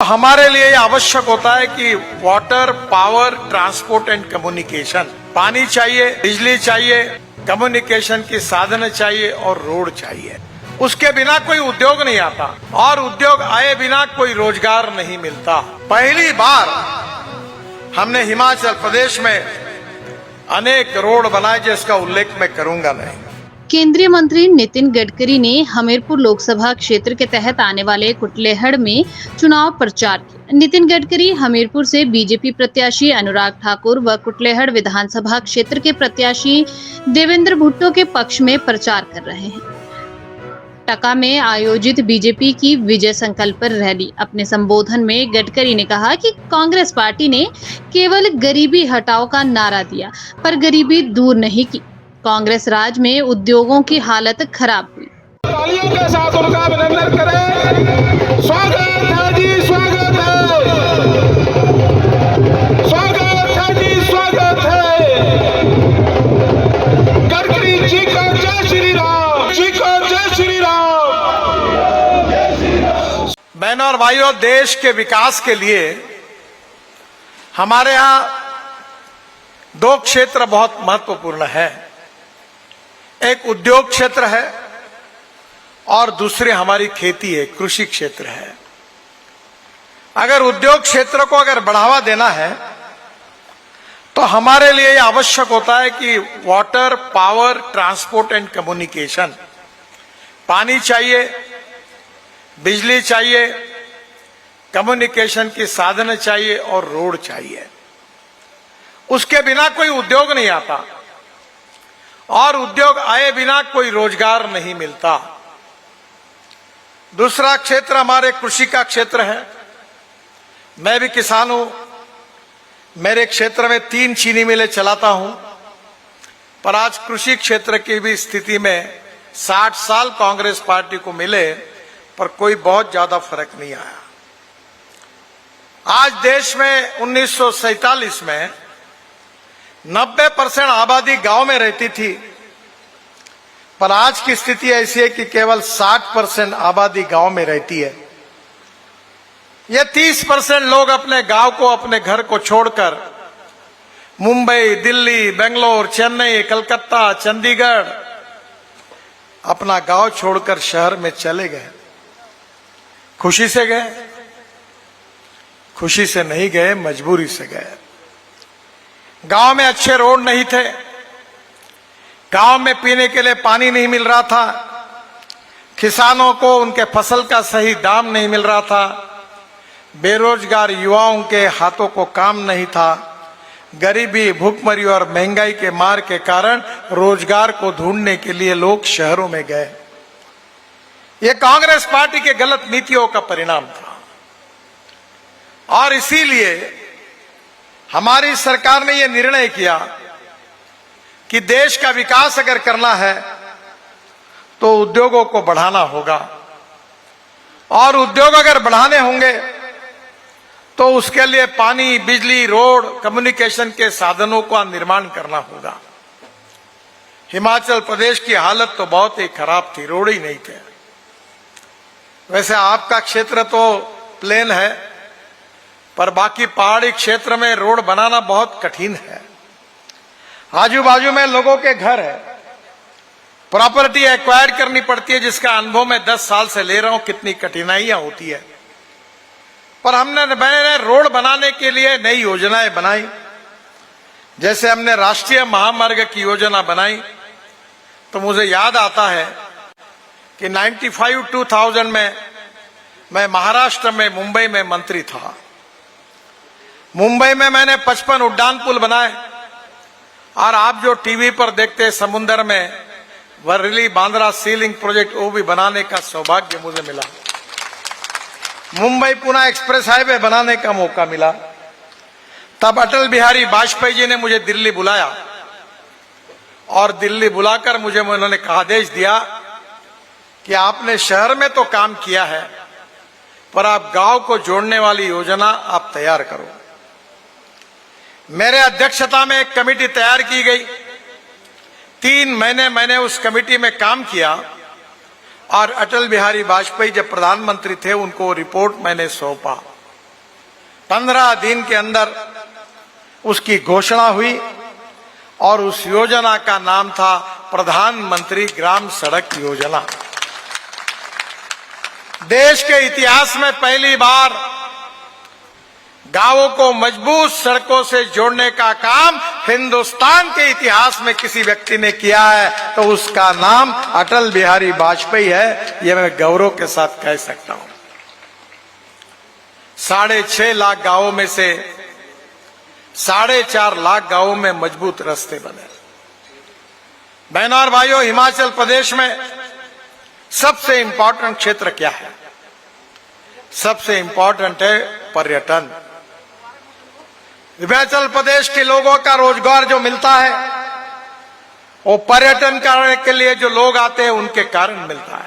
हमारे लिए आवश्यक होता है कि water, power, transport and communication, पानी चाहिए, बिजली चाहिए, कम्युनिकेशन की साधन चाहिए और रोड चाहिए। उसके बिना कोई उद्योग नहीं आता और उद्योग आए बिना कोई रोजगार नहीं मिलता। पहली बार हमने हिमाचल प्रदेश में अनेक रोड बनाए जिसका उल्लेख मैं करूंगा नहीं। केंद्रीय मंत्री नितिन गडकरी ने हमीरपुर लोकसभा क्षेत्र के तहत आने वाले कुटलेहड़ में चुनाव प्रचार किया। नितिन गडकरी हमीरपुर से बीजेपी प्रत्याशी अनुराग ठाकुर व कुटलेहड़ विधानसभा क्षेत्र के प्रत्याशी देवेंद्र भुट्टो के पक्ष में प्रचार कर रहे हैं। टका में आयोजित बीजेपी की विजय संकल्प रैली अपने संबोधन में गडकरी ने कहा कि कांग्रेस पार्टी ने केवल गरीबी हटाओ का नारा दिया पर गरीबी दूर नहीं की। कांग्रेस राज में उद्योगों की हालत खराब हुई। तालियों के साथ उनका अभिनंदन करें। स्वागत है जी, स्वागत है, स्वागत है जी, स्वागत है। गडकरी जी को जय श्री राम, जी को जय श्री राम। बहनों और भाइयों, देश के विकास के लिए हमारे यहाँ दो क्षेत्र बहुत महत्वपूर्ण है। एक उद्योग क्षेत्र है और दूसरी हमारी खेती है, कृषि क्षेत्र है। अगर उद्योग क्षेत्र को अगर बढ़ावा देना है तो हमारे लिए यह आवश्यक होता है कि water, power, transport and communication, पानी चाहिए, बिजली चाहिए, कम्युनिकेशन की साधन चाहिए और रोड चाहिए। उसके बिना कोई उद्योग नहीं आता और उद्योग आए बिना कोई रोजगार नहीं मिलता। दूसरा क्षेत्र हमारे कृषि का क्षेत्र है। मैं भी किसान हूं। मेरे क्षेत्र में 3 चीनी मिलें चलाता हूं, पर आज कृषि क्षेत्र की भी स्थिति में 60 साल कांग्रेस पार्टी को मिले पर कोई बहुत ज्यादा फर्क नहीं आया। आज देश में 1947 में 90% आबादी गांव में रहती थी, पर आज की स्थिति ऐसी है कि केवल 60% आबादी गांव में रहती है। ये 30% लोग अपने गांव को, अपने घर को छोड़कर मुंबई, दिल्ली, बेंगलोर, चेन्नई, कलकत्ता, चंडीगढ़ अपना गांव छोड़कर शहर में चले गए। खुशी से गए? खुशी से नहीं गए, मजबूरी से गए। गांव में अच्छे रोड नहीं थे, गांव में पीने के लिए पानी नहीं मिल रहा था, किसानों को उनके फसल का सही दाम नहीं मिल रहा था, बेरोजगार युवाओं के हाथों को काम नहीं था। गरीबी, भूखमरी और महंगाई के मार के कारण रोजगार को ढूंढने के लिए लोग शहरों में गए। यह कांग्रेस पार्टी के गलत नीतियों का परिणाम था और इसीलिए हमारी सरकार ने यह निर्णय किया कि देश का विकास अगर करना है तो उद्योगों को बढ़ाना होगा और उद्योग अगर बढ़ाने होंगे तो उसके लिए पानी, बिजली, रोड, कम्युनिकेशन के साधनों का निर्माण करना होगा। हिमाचल प्रदेश की हालत तो बहुत ही खराब थी, रोड ही नहीं थे। वैसे आपका क्षेत्र तो प्लेन है, पर बाकी पहाड़ी क्षेत्र में रोड बनाना बहुत कठिन है। आजू बाजू में लोगों के घर है, प्रॉपर्टी एक्वायर करनी पड़ती है, जिसका अनुभव मैं 10 साल से ले रहा हूं कितनी कठिनाइयां होती है। पर मैंने रोड बनाने के लिए नई योजनाएं बनाई। जैसे हमने राष्ट्रीय महामार्ग की योजना बनाई, तो मुझे याद आता है कि 95-2000 में मैं महाराष्ट्र में मुंबई में मंत्री था। मुंबई में मैंने 55 उड्डान पुल बनाए और आप जो टीवी पर देखते हैं समुद्र में वर्ली बांद्रा सीलिंग प्रोजेक्ट, वो भी बनाने का सौभाग्य मुझे मिला। मुंबई पुणे एक्सप्रेस हाईवे बनाने का मौका मिला। तब अटल बिहारी वाजपेयी जी ने मुझे दिल्ली बुलाया और दिल्ली बुलाकर मुझे उन्होंने आदेश दिया कि आपने शहर में तो काम किया है, पर आप गांव को जोड़ने वाली योजना आप तैयार करो। मेरे अध्यक्षता में एक कमेटी तैयार की गई। 3 महीने मैंने उस कमेटी में काम किया और अटल बिहारी वाजपेयी जब प्रधानमंत्री थे उनको रिपोर्ट मैंने सौंपा। 15 दिन के अंदर उसकी घोषणा हुई और उस योजना का नाम था प्रधानमंत्री ग्राम सड़क योजना। देश के इतिहास में पहली बार गांवों को मजबूत सड़कों से जोड़ने का काम हिंदुस्तान के इतिहास में किसी व्यक्ति ने किया है तो उसका नाम अटल बिहारी वाजपेयी है। यह मैं गौरव के साथ कह सकता हूं। 6.5 लाख गांवों में से 4.5 लाख गांवों में मजबूत रास्ते बने। बहनों और भाइयों, हिमाचल प्रदेश में सबसे इंपॉर्टेंट क्षेत्र क्या है? सबसे इंपॉर्टेंट है पर्यटन। हिमाचल प्रदेश के लोगों का रोजगार जो मिलता है वो पर्यटन करने के लिए जो लोग आते हैं उनके कारण मिलता है।